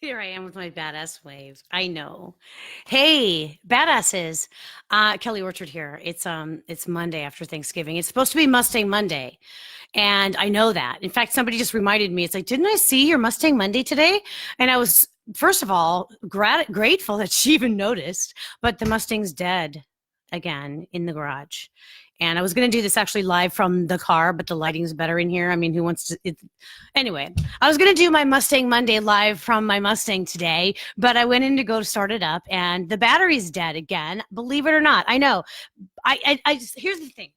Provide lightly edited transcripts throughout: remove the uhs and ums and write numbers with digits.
Here I am with my badass wave. I know. Hey, badasses. Kelly Orchard here. It's Monday after Thanksgiving. It's supposed to be Mustang Monday. And I know that. In fact, somebody just reminded me, it's like, didn't I see your Mustang Monday today? And I was, first of all, grateful that she even noticed, but the Mustang's dead again in the garage. And I was going to do this actually live from the car, but the lighting's better in here. I mean, who wants to? Anyway, I was going to do my Mustang Monday live from my Mustang today, but I went in to go start it up and the battery's dead again. Believe it or not. I know. Here's the thing.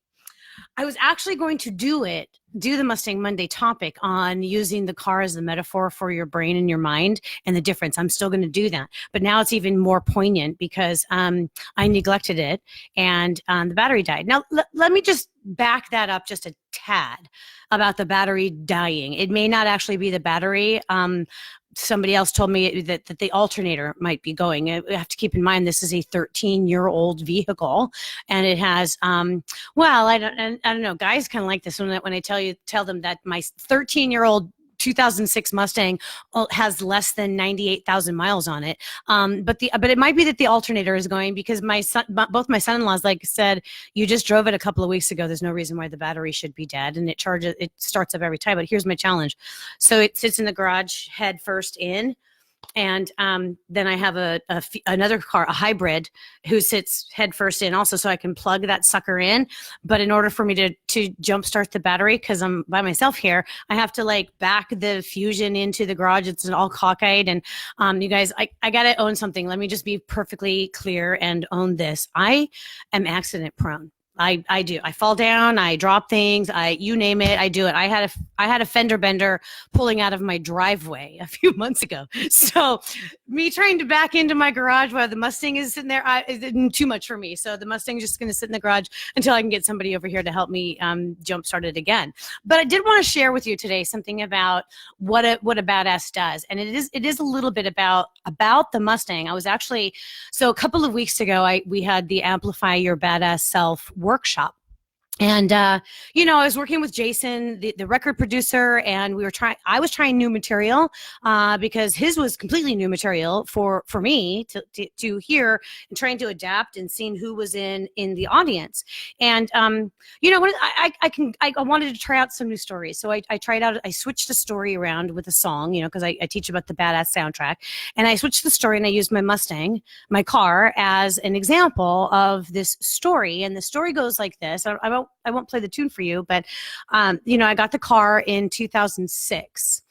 I was actually going to do the Mustang Monday topic on using the car as a metaphor for your brain and your mind and the difference. I'm still going to do that. But now it's even more poignant because I neglected it and the battery died. Now, let me just back that up just a tad about the battery dying. It may not actually be the battery. Somebody else told me that the alternator might be going. You have to keep in mind this is a 13-year-old vehicle, and it has well, I don't know. Guys kind of like this when I tell them that my 13-year-old 2006 Mustang has less than 98,000 miles on it. But it might be that the alternator is going because both my son-in-laws, like I said, you just drove it a couple of weeks ago. There's no reason why the battery should be dead, and it starts up every time. But here's my challenge. So it sits in the garage head first in. And then I have another car, a hybrid, who sits head first in also, so I can plug that sucker in. But in order for me to jumpstart the battery, because I'm by myself here, I have to like back the Fusion into the garage. It's all cockeyed. And you guys, I got to own something. Let me just be perfectly clear and own this. I am accident prone. I do. I fall down. I drop things. You name it. I do it. I had a fender bender pulling out of my driveway a few months ago. So me trying to back into my garage while the Mustang is sitting there, it's too much for me. So the Mustang's just going to sit in the garage until I can get somebody over here to help me jumpstart it again. But I did want to share with you today something about what a badass does, and it is a little bit about the Mustang. I was actually a couple of weeks ago we had the Amplify Your Badass Self workshop. And, I was working with Jason, the record producer, and I was trying new material, because his was completely new material for me to hear and trying to adapt and seeing who was in the audience. And, when I wanted to try out some new stories. So I tried out, I switched the story around with a song, because I teach about the badass soundtrack, and I switched the story and I used my Mustang, my car, as an example of this story. And the story goes like this. I won't play the tune for you, but, I got the car in 2006,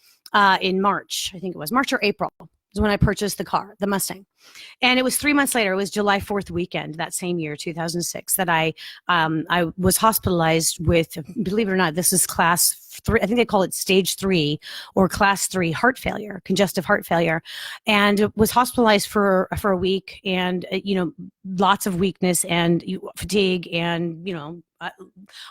in March. I think it was March or April is when I purchased the car, the Mustang. And it was 3 months later. It was July 4th weekend that same year, 2006, that I was hospitalized with, believe it or not, this is class 3. I think they call it stage 3 or class 3 heart failure, congestive heart failure, and was hospitalized for a week, and lots of weakness and fatigue, and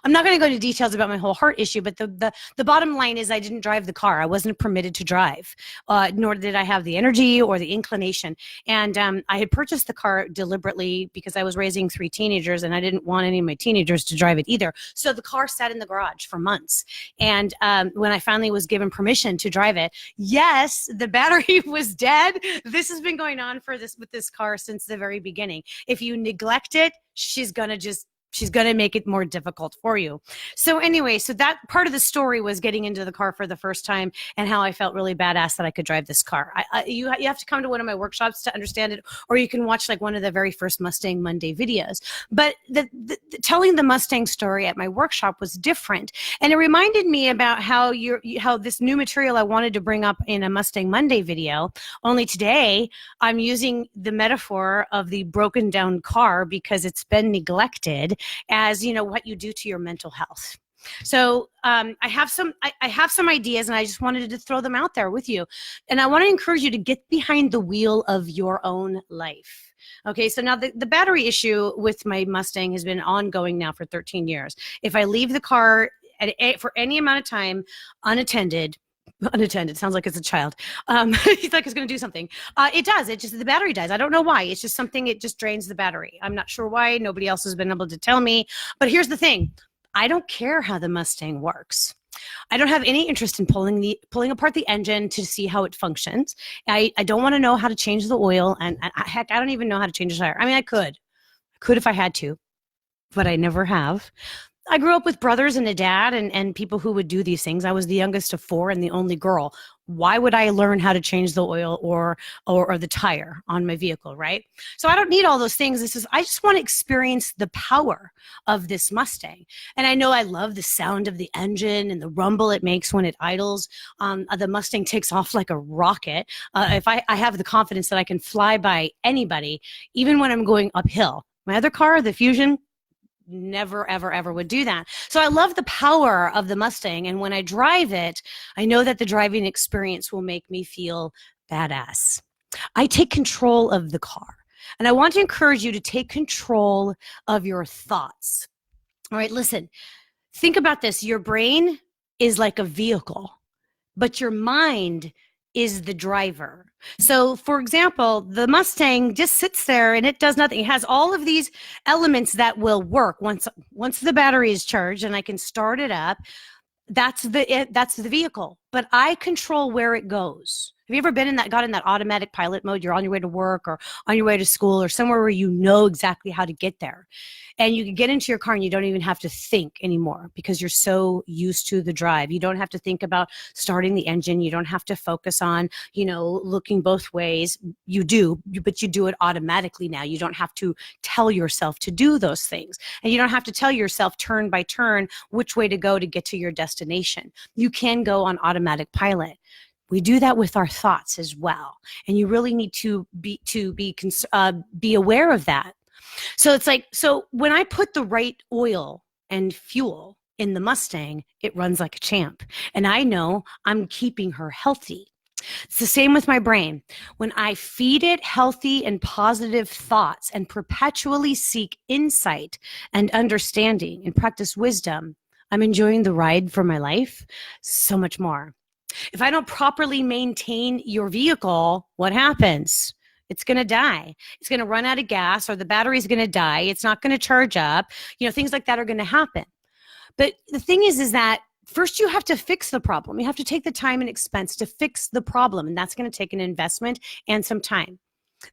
I'm not going to go into details about my whole heart issue, but the bottom line is I didn't drive the car. I wasn't permitted to drive, nor did I have the energy or the inclination. And I had purchased the car deliberately because I was raising 3 teenagers, and I didn't want any of my teenagers to drive it either. So the car sat in the garage for months. And when I finally was given permission to drive it, yes, the battery was dead. This has been going on with this car since the very beginning. If you neglect it, she's going to make it more difficult for you. So anyway, so that part of the story was getting into the car for the first time and how I felt really badass that I could drive this car. You have to come to one of my workshops to understand it, or you can watch like one of the very first Mustang Monday videos. But telling the Mustang story at my workshop was different. And it reminded me about how this new material I wanted to bring up in a Mustang Monday video, only today I'm using the metaphor of the broken down car because it's been neglected as what you do to your mental health. So I have some ideas, and I just wanted to throw them out there with you. And I want to encourage you to get behind the wheel of your own life. Okay, so now the battery issue with my Mustang has been ongoing now for 13 years. If I leave the car for any amount of time unattended, sounds like it's a child. He's like, it's going to do something. It does. The battery dies. I don't know why. It's just something, it just drains the battery. I'm not sure why. Nobody else has been able to tell me. But here's the thing. I don't care how the Mustang works. I don't have any interest in pulling apart the engine to see how it functions. I don't want to know how to change the oil, and heck, I don't even know how to change a tire. I mean, I could if I had to, but I never have. I grew up with brothers and a dad and people who would do these things. I was the youngest of four and the only girl. Why would I learn how to change the oil or the tire on my vehicle, right? So I don't need all those things. I just want to experience the power of this Mustang. And I know I love the sound of the engine and the rumble it makes when it idles. The Mustang takes off like a rocket. If I have the confidence that I can fly by anybody, even when I'm going uphill. My other car, the Fusion, never, ever, ever would do that. So I love the power of the Mustang. And when I drive it, I know that the driving experience will make me feel badass. I take control of the car. And I want to encourage you to take control of your thoughts. All right, listen, think about this. Your brain is like a vehicle, but your mind is the driver. So, for example, the Mustang just sits there and it does nothing. It has all of these elements that will work once the battery is charged and I can start it up. That's the vehicle, but I control where it goes. Have you ever got in that automatic pilot mode? You're on your way to work or on your way to school or somewhere where you know exactly how to get there. And you can get into your car and you don't even have to think anymore because you're so used to the drive. You don't have to think about starting the engine. You don't have to focus on, looking both ways. You do, but you do it automatically now. You don't have to tell yourself to do those things. And you don't have to tell yourself turn by turn which way to go to get to your destination. You can go on automatic pilot. We do that with our thoughts as well. And you really need to be aware of that. So when I put the right oil and fuel in the Mustang, it runs like a champ. And I know I'm keeping her healthy. It's the same with my brain. When I feed it healthy and positive thoughts and perpetually seek insight and understanding and practice wisdom, I'm enjoying the ride for my life so much more. If I don't properly maintain your vehicle, what happens? It's going to die. It's going to run out of gas or the battery's going to die. It's not going to charge up. Things like that are going to happen. But the thing is that first you have to fix the problem. You have to take the time and expense to fix the problem. And that's going to take an investment and some time.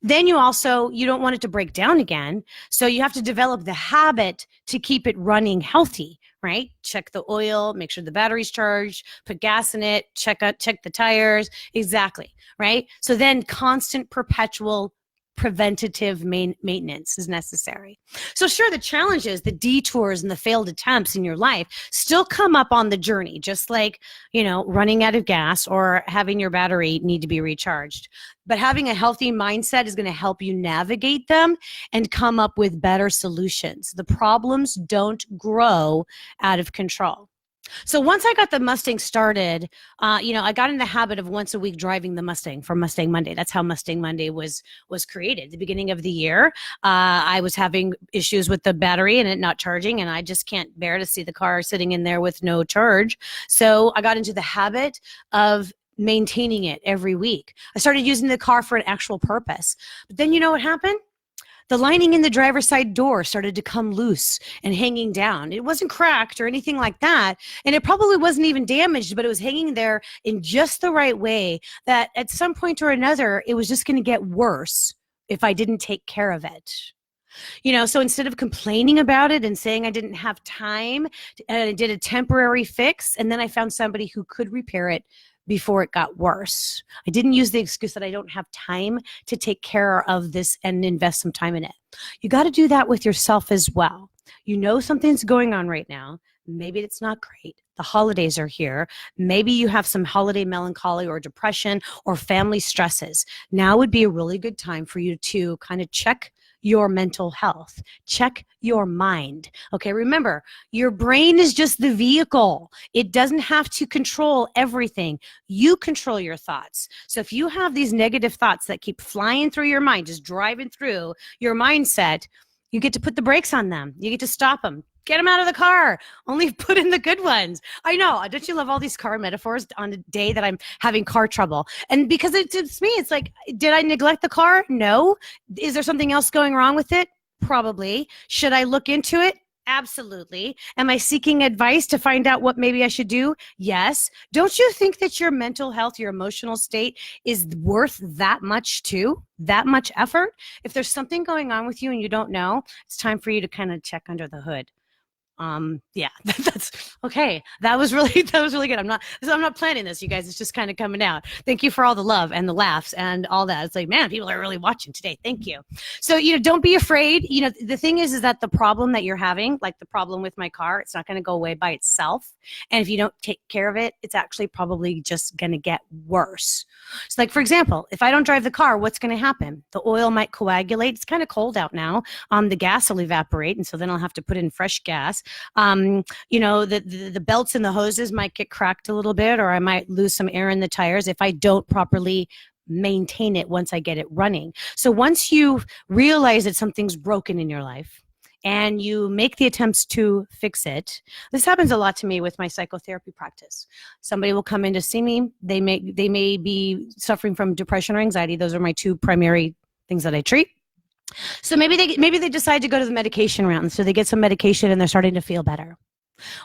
Then you don't want it to break down again. So you have to develop the habit to keep it running healthy, right? Check the oil, make sure the battery's charged, put gas in it, check the tires. Exactly, right? So then constant, perpetual, preventative maintenance is necessary. So sure, the challenges, the detours and the failed attempts in your life still come up on the journey, just like, running out of gas or having your battery need to be recharged. But having a healthy mindset is going to help you navigate them and come up with better solutions. The problems don't grow out of control. So once I got the Mustang started, I got in the habit of once a week driving the Mustang for Mustang Monday. That's how Mustang Monday was created. At the beginning of the year, I was having issues with the battery and it not charging, and I just can't bear to see the car sitting in there with no charge. So I got into the habit of maintaining it every week. I started using the car for an actual purpose. But then you know what happened? The lining in the driver's side door started to come loose and hanging down. It wasn't cracked or anything like that. And it probably wasn't even damaged, but it was hanging there in just the right way that at some point or another, it was just going to get worse if I didn't take care of it. So instead of complaining about it and saying I didn't have time, I did a temporary fix, and then I found somebody who could repair it before it got worse. I didn't use the excuse that I don't have time to take care of this and invest some time in it. You got to do that with yourself as well. Something's going on right now. Maybe it's not great. The holidays are here. Maybe you have some holiday melancholy or depression or family stresses. Now would be a really good time for you to kind of check your mental health. Check your mind. Okay, remember, your brain is just the vehicle. It doesn't have to control everything. You control your thoughts. So if you have these negative thoughts that keep flying through your mind, just driving through your mindset, you get to put the brakes on them. You get to stop them. Get them out of the car. Only put in the good ones. I know. Don't you love all these car metaphors on the day that I'm having car trouble? And because it's me, it's like, did I neglect the car? No. Is there something else going wrong with it? Probably. Should I look into it? Absolutely. Am I seeking advice to find out what maybe I should do? Yes. Don't you think that your mental health, your emotional state is worth that much too? That much effort? If there's something going on with you and you don't know, it's time for you to kind of check under the hood. Yeah, that's okay. That was really good. I'm not planning this, you guys. It's just kind of coming out. Thank you for all the love and the laughs and all that. It's like, man, people are really watching today. Thank you. So, don't be afraid. The thing is that the problem that you're having, like the problem with my car, it's not going to go away by itself. And if you don't take care of it, it's actually probably just going to get worse. So, like, for example, if I don't drive the car, what's going to happen? The oil might coagulate. It's kind of cold out now. The gas will evaporate. And so then I'll have to put in fresh gas. The belts and the hoses might get cracked a little bit, or I might lose some air in the tires if I don't properly maintain it once I get it running. So once you realize that something's broken in your life and you make the attempts to fix it, this happens a lot to me with my psychotherapy practice. Somebody will come in to see me. They may be suffering from depression or anxiety. Those are my two primary things that I treat. So maybe they decide to go to the medication round. So they get some medication and they're starting to feel better.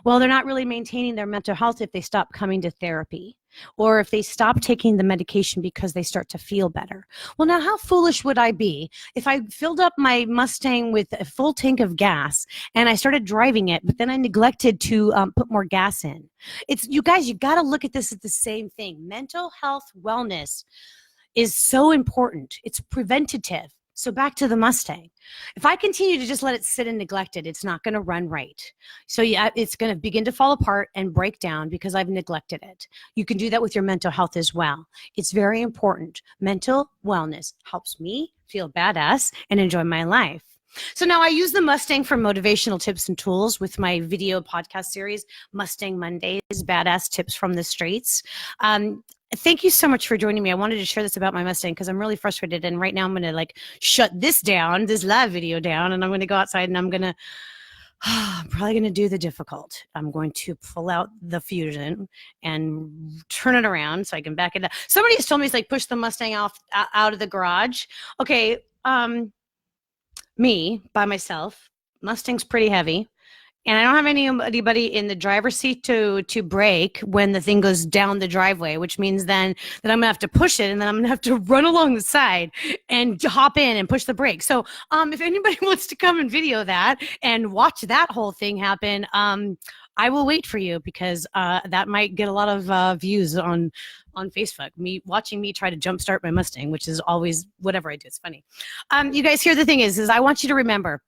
Well, they're not really maintaining their mental health if they stop coming to therapy, or if they stop taking the medication because they start to feel better. Well, now how foolish would I be if I filled up my Mustang with a full tank of gas and I started driving it, but then I neglected to put more gas in? You guys, you got to look at this as the same thing. Mental health wellness is so important. It's preventative. So back to the Mustang. If I continue to just let it sit and neglect it, it's not going to run right. So yeah, it's going to begin to fall apart and break down because I've neglected it. You can do that with your mental health as well. It's very important. Mental wellness helps me feel badass and enjoy my life. So now I use the Mustang for motivational tips and tools with my video podcast series, Mustang Mondays, Badass Tips from the Streets. Thank you so much for joining me. I wanted to share this about my Mustang because I'm really frustrated. And right now I'm going to shut this down, this live video down, and I'm going to go outside and I'm probably going to do the difficult. I'm going to pull out the Fusion and turn it around so I can back it up. Somebody has told me it's push the Mustang out of the garage. Okay. Me by myself, Mustang's pretty heavy. And I don't have anybody in the driver's seat to brake when the thing goes down the driveway, which means then that I'm gonna have to push it, and then I'm gonna have to run along the side and hop in and push the brake. So if anybody wants to come and video that and watch that whole thing happen, I will wait for you, because that might get a lot of views on Facebook. Watching me try to jumpstart my Mustang, which is always whatever I do. It's funny. You guys, here the thing is I want you to remember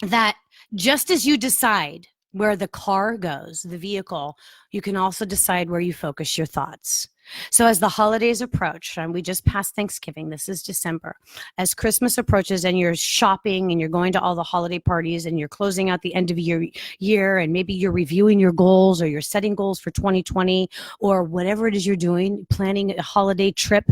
that just as you decide where the car goes, the vehicle, you can also decide where you focus your thoughts. So as the holidays approach, and we just passed Thanksgiving, this is December, as Christmas approaches and you're shopping and you're going to all the holiday parties and you're closing out the end of your year, and maybe you're reviewing your goals or you're setting goals for 2020 or whatever it is you're doing, planning a holiday trip,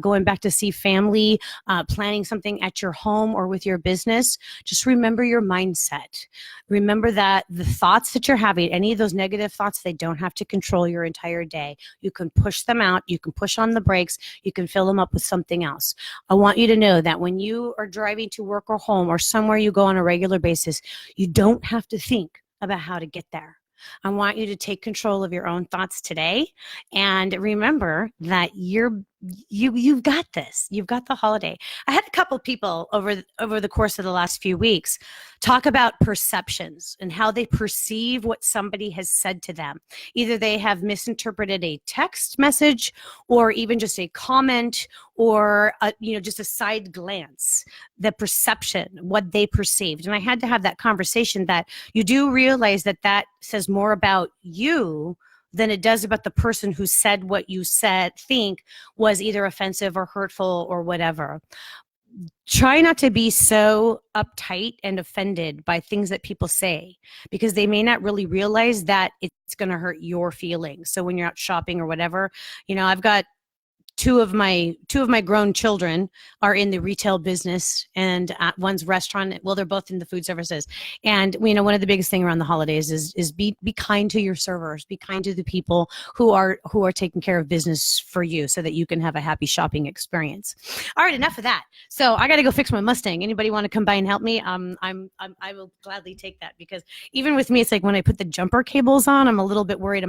going back to see family, planning something at your home or with your business, just remember your mindset. Remember that the thoughts that you're having, any of those negative thoughts, they don't have to control your entire day. You can push them out. You can push on the brakes. You can fill them up with something else. I want you to know that when you are driving to work or home or somewhere you go on a regular basis, you don't have to think about how to get there. I want you to take control of your own thoughts today, and remember that you've got this. You've got the holiday. I had a couple people over the course of the last few weeks talk about perceptions and how they perceive what somebody has said to them. Either they have misinterpreted a text message, or even just a comment, or just a side glance. The perception, what they perceived. And I had to have that conversation that you do realize that says more about you than it does about the person who said what you think was either offensive or hurtful or whatever. Try not to be so uptight and offended by things that people say, because they may not really realize that it's going to hurt your feelings. So when you're out shopping or whatever, I've got two of my grown children are in the retail business, and one's restaurant. Well, they're both in the food services. And one of the biggest thing around the holidays is be kind to your servers, be kind to the people who are taking care of business for you, so that you can have a happy shopping experience. All right, enough of that. So I got to go fix my Mustang. Anybody want to come by and help me? I will gladly take that, because even with me, it's like when I put the jumper cables on, I'm a little bit worried.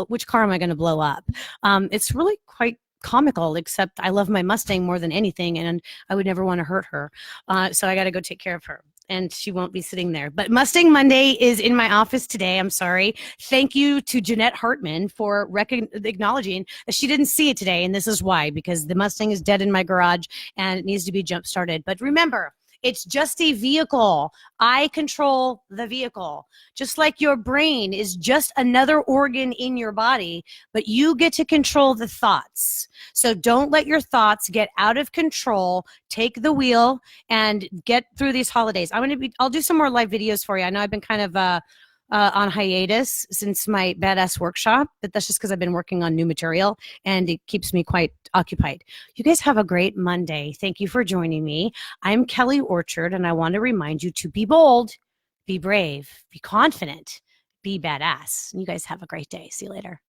Which car am I going to blow up? It's really quite comical, except I love my Mustang more than anything, and I would never want to hurt her. So I got to go take care of her, and she won't be sitting there. But Mustang Monday is in my office today. I'm sorry. Thank you to Jeanette Hartman for acknowledging that she didn't see it today, and this is why, because the Mustang is dead in my garage and it needs to be jump started. But remember, it's just a vehicle. I control the vehicle. Just like your brain is just another organ in your body, but you get to control the thoughts. So don't let your thoughts get out of control. Take the wheel and get through these holidays. I'll do some more live videos for you. I know I've been kind of on hiatus since my badass workshop, but that's just because I've been working on new material and it keeps me quite occupied. You guys have a great Monday. Thank you for joining me. I'm Kelly Orchard, and I want to remind you to be bold, be brave, be confident, be badass. You guys have a great day. See you later.